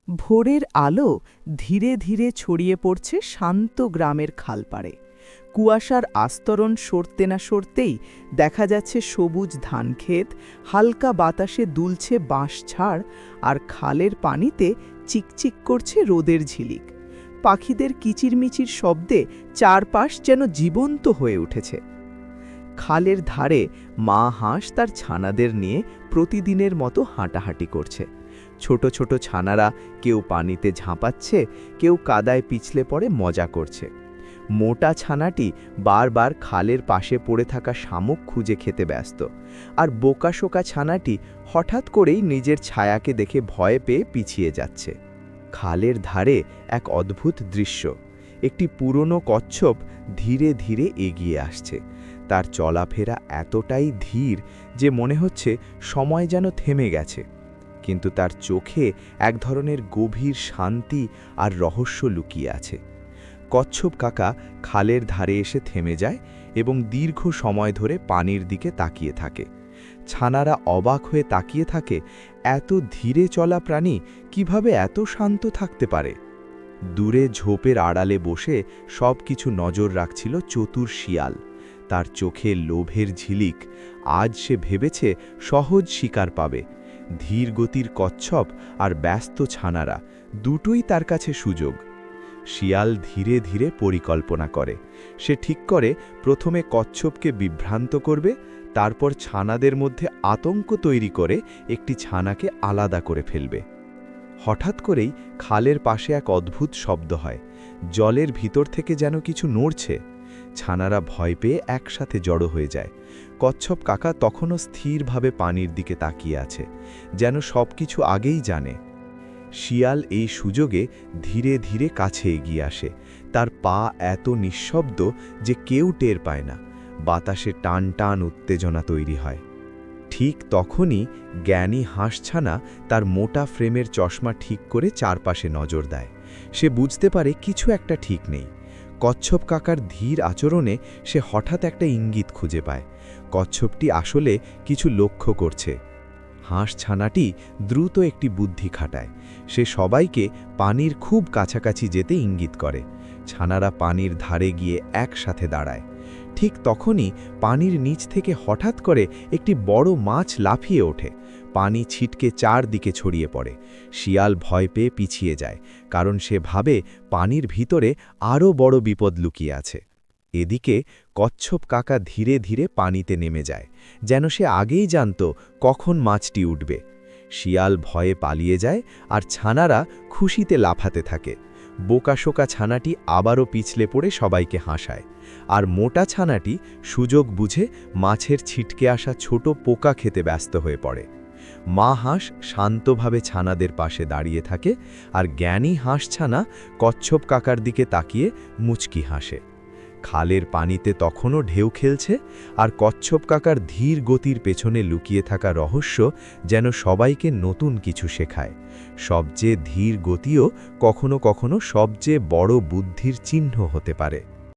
ভোরের আলো ধীরে ধীরে ছড়িয়ে পড়ছে শান্ত গ্রামের খালপাড়ে। কুয়াশার আস্তরণ সরতে না সরতেই দেখা যাচ্ছে সবুজ ধানক্ষেত, হালকা বাতাসে দুলছে বাঁশঝাড়, আর খালের পানিতে চিকচিক করছে রোদের ঝিলিক। পাখিদের কিচিরমিচির শব্দে চারপাশ যেন জীবন্ত হয়ে উঠেছে। খালের ধারে মা হাঁস তার ছানাদের নিয়ে প্রতিদিনের মতো হাঁটাহাঁটি করছে। ছোট ছোট ছানারা কেউ পানিতে ঝাঁপাচ্ছে, কেউ কাদায় পিছলে পড়ে মজা করছে। মোটা ছানাটি বারবার খালের পাশে পড়ে থাকা শামুক খুঁজে খেতে ব্যস্ত, আর বোকাশোকা ছানাটি হঠাৎ করেই নিজের ছায়াকে দেখে ভয় পেয়ে পিছিয়ে যাচ্ছে। খালের ধারে এক অদ্ভুত দৃশ্য। একটি পুরনো কচ্ছপ ধীরে ধীরে এগিয়ে আসছে। তার চলাফেরা এতটাই ধীর যে মনে হচ্ছে সময় যেন থেমে গেছে, কিন্তু তার চোখে এক ধরনের গভীর শান্তি আর রহস্য লুকিয়ে আছে। কচ্ছপ কাকা খালের ধারে এসে থেমে যায় এবং দীর্ঘ সময় ধরে পানির দিকে তাকিয়ে থাকে। ছানারা অবাক হয়ে তাকিয়ে থাকে, এত ধীরে চলা প্রাণী কিভাবে এত শান্ত থাকতে পারে। দূরে ঝোপের আড়ালে বসে সব কিছু নজর রাখছিল চতুর শিয়াল। তার চোখে লোভের ঝিলিক। আজ সে ভেবেছে সহজ শিকার পাবে। ধীর গতির কচ্ছপ আর ব্যস্ত ছানারা দুটোই তার কাছে সুযোগ। শিয়াল ধীরে ধীরে পরিকল্পনা করে। সে ঠিক করে প্রথমে কচ্ছপকে বিভ্রান্ত করবে, তারপর ছানাদের মধ্যে আতঙ্ক তৈরি করে একটি ছানাকে আলাদা করে ফেলবে। হঠাৎ করেই খালের পাশে এক অদ্ভুত শব্দ হয়। জলের ভিতর থেকে যেন কিছু নড়ছে। ছানারা ভয় পেয়ে একসাথে জড়ো হয়ে যায়। কচ্ছপ কাকা তখনও স্থিরভাবে পানির দিকে তাকিয়ে আছে, যেন সবকিছু আগেই জানে। শিয়াল এই সুযোগে ধীরে ধীরে কাছে এগিয়ে আসে। তার পা এত নিঃশব্দ যে কেউ টের পায় না। বাতাসে টান টান উত্তেজনা তৈরি হয়। ঠিক তখনই জ্ঞানী হাঁসছানা তার মোটা ফ্রেমের চশমা ঠিক করে চারপাশে নজর দেয়। সে বুঝতে পারে কিছু একটা ঠিক নেই। কচ্ছপ কাকার ধীর আচরণে সে হঠাৎ একটা ইঙ্গিত খুঁজে পায়। কচ্ছপটি আসলে কিছু লক্ষ্য করছে। হাঁস ছানাটি দ্রুত একটি বুদ্ধি খাটায়। সে সবাইকে পানির খুব কাছাকাছি যেতে ইঙ্গিত করে। ছানারা পানির ধারে গিয়ে একসাথে দাঁড়ায়। ঠিক তখনই পানির নিচ থেকে হঠাৎ করে একটি বড় মাছ লাফিয়ে ওঠে। পানি ছিটকে চারদিকে ছড়িয়ে পড়ে। শিয়াল ভয় পেয়ে পিছিয়ে যায়, কারণ সে ভাবে পানির ভিতরে আরও বড় বিপদ লুকিয়ে আছে। এদিকে কচ্ছপ কাকা ধীরে ধীরে পানিতে নেমে যায়, যেন সে আগেই জানত কখন মাছটি উঠবে। শিয়াল ভয়ে পালিয়ে যায়, আর ছানারা খুশিতে লাফাতে থাকে। বোকাশোকা ছানাটি আবারও পিছলে পড়ে সবাইকে হাসায়, আর মোটা ছানাটি সুযোগ বুঝে মাছের ছিটকে আসা ছোট পোকা খেতে ব্যস্ত হয়ে পড়ে। মা হাঁস শান্তভাবে ছানাদের পাশে দাঁড়িয়ে থাকে, আর জ্ঞানী হাঁসছানা কচ্ছপ কাকার দিকে তাকিয়ে মুচকি হাসে। খালের পানিতে তখনও ঢেউ খেলছে, আর কচ্ছপ কাকার ধীর গতির পেছনে লুকিয়ে থাকা রহস্য যেন সবাইকে নতুন কিছু শেখায়। সবচেয়ে ধীর গতিও কখনো কখনো সবচেয়ে বড় বুদ্ধির চিহ্ন হতে পারে।